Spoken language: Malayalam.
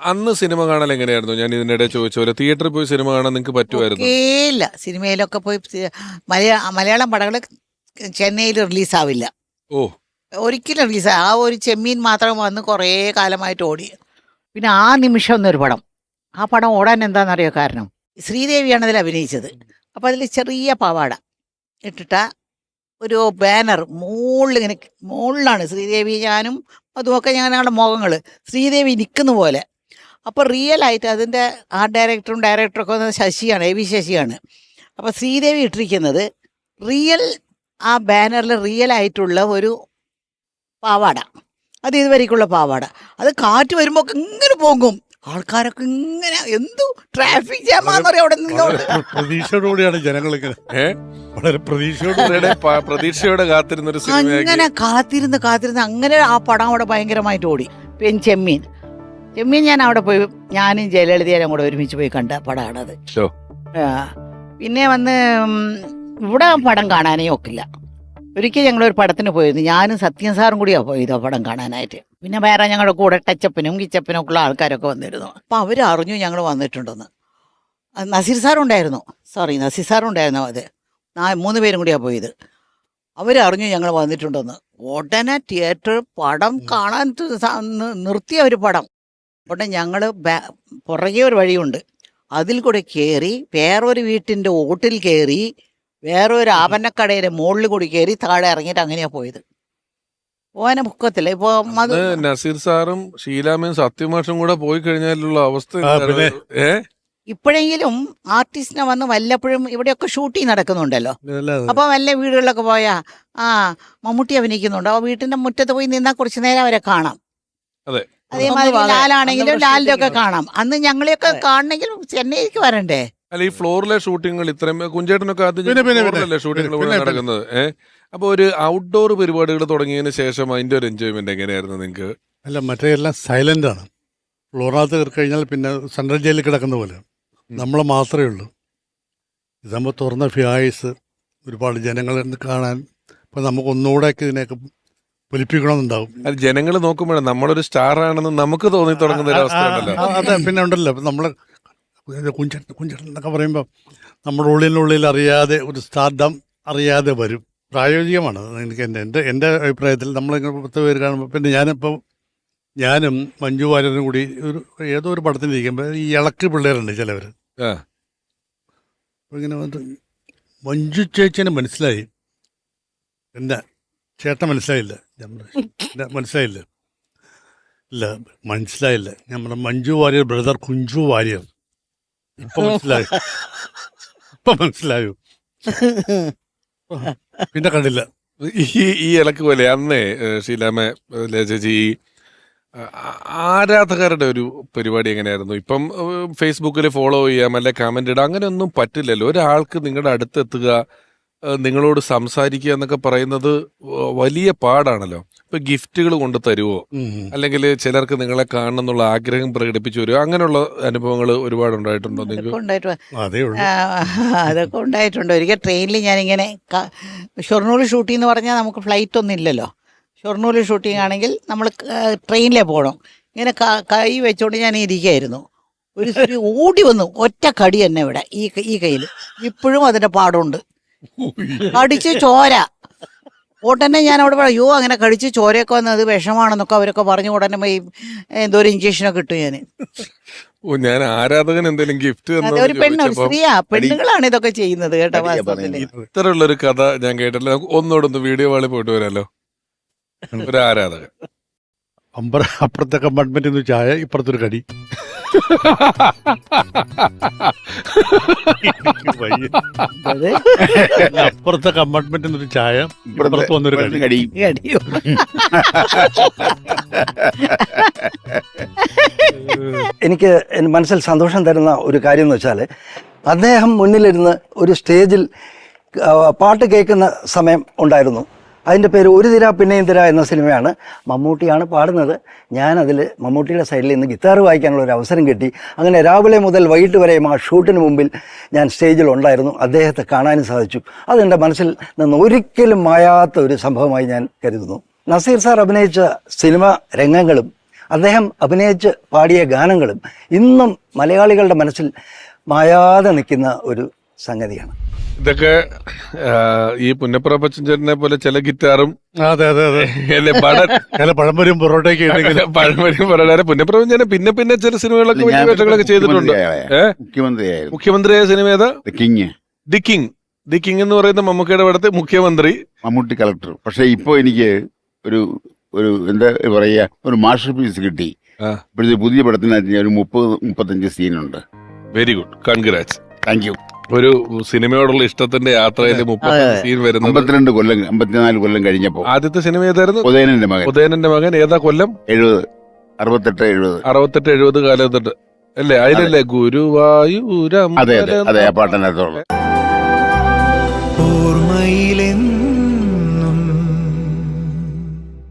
അന്ന് സിനിമ കാണൽ എങ്ങനെയായിരുന്നു? ഞാൻ ഇതിനിടെ ചോദിച്ച പോലെ തിയേറ്ററിൽ പോയി സിനിമ കാണാൻ നിങ്ങൾക്ക് പറ്റുമായിരുന്നു? ഇല്ല, സിനിമയിലൊക്കെ പോയി മലയാളം പടങ്ങൾ ചെന്നൈയിൽ റിലീസാവില്ല, ഓ, ഒരിക്കലും റിലീസ്. ആ ഒരു ചെമ്മീൻ മാത്രം വന്ന് കുറേ കാലമായിട്ട് ഓടി. പിന്നെ ആ നിമിഷം എന്നൊരു പടം, ആ പടം ഓടാൻ എന്താണെന്നറിയോ കാരണം? ശ്രീദേവിയാണ് അതിൽ അഭിനയിച്ചത്. അപ്പോൾ അതിൽ ചെറിയ പാവാട ഇട്ടിട്ട ഒരു ബാനർ ഇങ്ങനെ മുകളിലാണ് ശ്രീദേവി, ഞാനും അതുമൊക്കെ ഞങ്ങളുടെ മുഖങ്ങൾ ശ്രീദേവി നിൽക്കുന്ന പോലെ. അപ്പോൾ റിയലായിട്ട് അതിൻ്റെ ആർട്ട് ഡയറക്ടറൊക്കെ വന്നത് ശശിയാണ്, എ വി ശശിയാണ്. അപ്പോൾ ശ്രീദേവി ഇട്ടിരിക്കുന്നത് റിയൽ, ആ ബാനറിൽ റിയലായിട്ടുള്ള ഒരു പാവാട, അത് ഇതുവരേക്കുള്ള പാവാട. അത് കാറ്റ് വരുമ്പോൾ ഇങ്ങനെ പോകും, ആൾക്കാരൊക്കെ ഇങ്ങനെ എന്തു ട്രാഫിക് ജാമാന്നറിയാം അവിടെ നിന്നോണ്ട്. പ്രതീക്ഷയോടുകൂടിയാണ് ജനങ്ങളിങ്ങനെ വളരെ പ്രതീക്ഷയോടെ കാത്തിരുന്നൊരു അങ്ങനെ കാത്തിരുന്ന് അങ്ങനെ ആ പടം അവിടെ ഭയങ്കരമായിട്ട് ഓടി. പിന്നെ ചെമ്മീൻ ഞാൻ അവിടെ പോയി, ഞാനും ജയലളിതയും കൂടെ ഒരുമിച്ച് പോയി കണ്ട പടമാണത്. പിന്നെ വന്ന് ഇവിടെ പടം കാണാനേ ഒക്കില്ല. ഒരിക്കൽ ഞങ്ങളൊരു പടത്തിന് പോയിരുന്നു, ഞാനും സത്യം സാറും കൂടിയാണ് പോയത് ആ പടം കാണാനായിട്ട്. പിന്നെ വേറെ ഞങ്ങളുടെ കൂടെ ടച്ചപ്പിനും കിച്ചപ്പിനും ഒക്കെ ഉള്ള ആൾക്കാരൊക്കെ വന്നിരുന്നു. അപ്പോൾ അവർ അറിഞ്ഞു ഞങ്ങൾ വന്നിട്ടുണ്ടെന്ന്. നസീർ സാറുണ്ടായിരുന്നു, അത് 3 പേരും കൂടിയാണ് പോയത്. അവരറിഞ്ഞു ഞങ്ങൾ വന്നിട്ടുണ്ടെന്ന്. ഉടനെ തിയേറ്റർ പടം കാണാൻ നിർത്തിയ ഒരു പടം. ഉടനെ ഞങ്ങൾ പുറകെ ഒരു വഴിയുണ്ട്, അതിൽ കൂടെ കയറി വേറൊരു വീട്ടിൻ്റെ ഓട്ടിൽ കയറി വേറൊരു ആഭരണക്കടയുടെ മുകളിൽ കൂടി കയറി താഴെ ഇറങ്ങിയിട്ട് അങ്ങനെയാണ് പോയത്. പോകാനെ മുക്കത്തില്ല. ഇപ്പൊ നസീർ സാറും ഷീലാമയും സത്യമാഷും കൂടെ പോയി കഴിഞ്ഞാലുള്ള അവസ്ഥ. ഇപ്പോഴെങ്കിലും ആർട്ടിസ്റ്റിനെ വന്ന് വല്ലപ്പോഴും ഇവിടെയൊക്കെ ഷൂട്ടിങ് നടക്കുന്നുണ്ടല്ലോ, അപ്പൊ വല്ല വീടുകളിലൊക്കെ പോയാ മമ്മൂട്ടി അഭിനയിക്കുന്നുണ്ട്, ആ വീട്ടിന്റെ മുറ്റത്ത് പോയി നിന്നാൽ കുറച്ചു നേരം അവരെ കാണാം. അതേമാതിരി ലാലാണെങ്കിലും ലാലിന്റെ ഒക്കെ കാണാം. അന്ന് ഞങ്ങളെയൊക്കെ കാണണമെങ്കിൽ ചെന്നൈക്ക് വരണ്ടേ? അല്ല, ഈ ഫ്ലോറിലെ ഷൂട്ടിങ്ങുകൾ ഇത്രയും കുഞ്ചേട്ടനൊക്കെ ആദ്യം ഷൂട്ടിങ്ങുകൾ നടക്കുന്നത്. അപ്പൊ ഒരു ഔട്ട്ഡോർ പരിപാടികൾ തുടങ്ങിയതിന് ശേഷം അതിന്റെ ഒരു എൻജോയ്മെന്റ് എങ്ങനെയായിരുന്നു നിങ്ങൾക്ക്? അല്ല, മറ്റേ എല്ലാം സൈലന്റ് ആണ്. ഫ്ലോറിനകത്ത് കയറി കഴിഞ്ഞാൽ പിന്നെ സെൻട്രൽ ജയിലിൽ കിടക്കുന്ന പോലെ നമ്മൾ മാത്രമേ ഉള്ളൂ. ഇതാകുമ്പോൾ തുറന്ന ഫിയായിസ്, ഒരുപാട് ജനങ്ങൾ കാണാൻ. ഇപ്പം നമുക്ക് ഒന്നുകൂടെയൊക്കെ ഇതിനെയൊക്കെ പൊലിപ്പിക്കണമെന്നുണ്ടാവും. അത് ജനങ്ങൾ നോക്കുമ്പോഴാണ് നമ്മളൊരു സ്റ്റാർ ആണെന്ന് നമുക്ക് തോന്നി തുടങ്ങുന്ന ഒരു അവസ്ഥ ഉണ്ടല്ലോ. അതെ, പിന്നെ ഉണ്ടല്ലോ നമ്മളെ കുഞ്ചേട്ടൻ എന്നൊക്കെ പറയുമ്പോൾ നമ്മുടെ ഉള്ളിനുള്ളിൽ അറിയാതെ ഒരു സ്റ്റാർഡം അറിയാതെ വരും. പ്രായോഗികമാണ് എനിക്ക് എൻ്റെ അഭിപ്രായത്തിൽ. നമ്മളിങ്ങനെ 10 പേര് കാണുമ്പോൾ പിന്നെ ഞാനും മഞ്ജു വാര്യരും കൂടി ഏതോ ഒരു പടത്തിനിരിക്കുമ്പോൾ ഈ ഇളക്ക് പിള്ളേരുണ്ട് ചിലവർ. ഇങ്ങനെ വന്നിട്ട് മഞ്ജു ചേച്ചിനെ മനസ്സിലായി, എന്താ ചേട്ടൻ മനസ്സിലായില്ല, മനസ്സിലായില്ല, ഇല്ല മനസ്സിലായില്ല, നമ്മുടെ മഞ്ജു വാര്യർ ബ്രദർ കുഞ്ചു വാര്യർ. ഇപ്പൊ മനസ്സിലായോ? പിന്നെ കണ്ടില്ല. ഈ ഇലക്ക് പോലെ അന്നേ ഷീലാമ്മ ചേച്ചി ആരാധകരുടെ ഒരു പരിപാടി എങ്ങനെയായിരുന്നു? ഇപ്പം ഫേസ്ബുക്കിൽ ഫോളോ ചെയ്യാം, അല്ലെ കമന്റ് ഇടാം, അങ്ങനെയൊന്നും പറ്റില്ലല്ലോ. ഒരാൾക്ക് നിങ്ങളുടെ അടുത്തെത്തുക, നിങ്ങളോട് സംസാരിക്കുക എന്നൊക്കെ പറയുന്നത് വലിയ പാടാണല്ലോ. ഇപ്പൊ ഗിഫ്റ്റുകൾ കൊണ്ട് തരുവോ, അല്ലെങ്കിൽ ചിലർക്ക് നിങ്ങളെ കാണണം എന്നുള്ള ആഗ്രഹം പ്രകടിപ്പിച്ചു വരുമോ? അങ്ങനെയുള്ള അനുഭവങ്ങൾ ഒരുപാട് ഉണ്ടായിട്ടുണ്ടോ നിങ്ങൾക്ക്? അതൊക്കെ ഉണ്ടായിട്ടുണ്ട്. ഒരിക്കൽ ട്രെയിനിൽ ഞാനിങ്ങനെ ഷൊർണൂർ ഷൂട്ടിംഗ് എന്ന് പറഞ്ഞാൽ നമുക്ക് ഫ്ലൈറ്റ് ഒന്നും ഇല്ലല്ലോ. ഷൊർണൂർ ഷൂട്ടിംഗ് ആണെങ്കിൽ നമ്മൾ ട്രെയിനിലേ പോകണം. ഇങ്ങനെ കൈ വെച്ചോണ്ട് ഞാൻ ഇരിക്കുകയായിരുന്നു. ഒരു സ്ത്രീ ഓടി വന്നു, ഒറ്റ കടി തന്നെ ഇവിടെ ഈ കയ്യിൽ ഇപ്പോഴും അതിന്റെ പാടുണ്ട്, കടിച്ച് ചോര. ഉടനെ ഞാൻ അവിടെ അയ്യോ അങ്ങനെ കടിച്ച് ചോരയൊക്കെ വന്നത് വിഷമാണെന്നൊക്കെ അവരൊക്കെ പറഞ്ഞു. ഉടനെ പോയി എന്തോ ഒരു ഇഞ്ചക്ഷനൊക്കെ ഇട്ടു ഞാൻ. ഞാൻ ആരാധകൻ എന്തെങ്കിലും ഗിഫ്റ്റ് ഒരു സ്ത്രീയാ, പെണ്ണുങ്ങളാണ് ഇതൊക്കെ ചെയ്യുന്നത് കേട്ടോ. ഇത്തരമുള്ളൊരു കഥ ഞാൻ കേട്ടില്ല. ഒന്നോടൊന്ന് വീഡിയോ വാളി പോയിട്ട് വരാലോ. ഒരു ആരാധകൻ അപ്പുറത്തെ കമ്പാർട്ട്മെന്റിൽ നിന്ന് ചായ, ഇപ്പുറത്തൊരു കടി. അപ്പുറത്തെ കമ്പാർട്ട്മെന്റിൽ നിന്നൊരു ചായ, ഇപ്പുറത്ത് വന്നൊരു കടി. എനിക്ക് മനസ്സിൽ സന്തോഷം തരുന്ന ഒരു കാര്യം എന്ന് വെച്ചാൽ, അദ്ദേഹം മുന്നിലിരുന്ന് ഒരു സ്റ്റേജിൽ പാട്ട് കേൾക്കുന്ന സമയം ഉണ്ടായിരുന്നു. അതിൻ്റെ പേര് ഒരു തിര പിന്നെയും തിര എന്ന സിനിമയാണ്. മമ്മൂട്ടിയാണ് പാടുന്നത്. ഞാനതിൽ മമ്മൂട്ടിയുടെ സൈഡിൽ നിന്ന് ഗിത്താർ വായിക്കാനുള്ള ഒരു അവസരം കിട്ടി. അങ്ങനെ രാവിലെ മുതൽ വൈകിട്ട് വരെയും ആ ഷൂട്ടിന് മുമ്പിൽ ഞാൻ സ്റ്റേജിൽ ഉണ്ടായിരുന്നു. അദ്ദേഹത്തെ കാണാനും സാധിച്ചു. അതെൻ്റെ മനസ്സിൽ നിന്ന് ഒരിക്കലും മായാത്ത ഒരു സംഭവമായി ഞാൻ കരുതുന്നു. നസീർ സാർ അഭിനയിച്ച സിനിമ രംഗങ്ങളും അദ്ദേഹം അഭിനയിച്ച് പാടിയ ഗാനങ്ങളും ഇന്നും മലയാളികളുടെ മനസ്സിൽ മായാതെ നിൽക്കുന്ന ഒരു സംഗതിയാണ്. ഇതൊക്കെ ഈ പുന്നപ്ര പച്ചഞ്ചേട്ടനെ പോലെ ചില ഗിറ്റാറും അതെ അതെ അതെ അല്ലെ പടം ചില പഴംപൊരിയും പൊറോട്ടയൊക്കെ ഉണ്ടെങ്കിൽ പഴമൊഴി പറയാറ് പുന്നപ്ര പഞ്ചേട്ടൻ പിന്നെ ചില സിനിമകളൊക്കെ വലിയ വേഷങ്ങളൊക്കെ ചെയ്തിട്ടുണ്ട്. മുഖ്യമന്ത്രിയായിരുന്നു. മുഖ്യമന്ത്രിയായ സിനിമ ഏതാ? കിങ്. ദി കിങ് എന്ന് പറയുന്ന മമ്മൂക്കയുടെ പടത്തെ മുഖ്യമന്ത്രി, മമ്മൂട്ടി കളക്ടർ. പക്ഷെ ഇപ്പൊ എനിക്ക് ഒരു എന്താ പറയാ, ഒരു മാസ്റ്റർ പീസ് കിട്ടി. ഇപ്പോഴത്തെ പുതിയ പടത്തിനകത്ത് ഒരു 30-35 സീനുണ്ട്. Very good, congrats. Thank you. ഒരു സിനിമയോടുള്ള ഇഷ്ടത്തിന്റെ യാത്രയിൽ 30 സീൻ വരുന്നത് 54 കൊല്ലം കഴിഞ്ഞപ്പോ. ആദ്യത്തെ സിനിമ ഏതായിരുന്നു? ഉദയനന്റെ മകൻ. ഏതാ കൊല്ലം? 68-70 കാലത്തൊട്ട് അല്ലേ? അതിലല്ലേ ഗുരുവായൂരം? അതെ അതെ അതെ, ആ പാട്ടിനകത്തുള്ള ഓർമ്മയിലെന്നും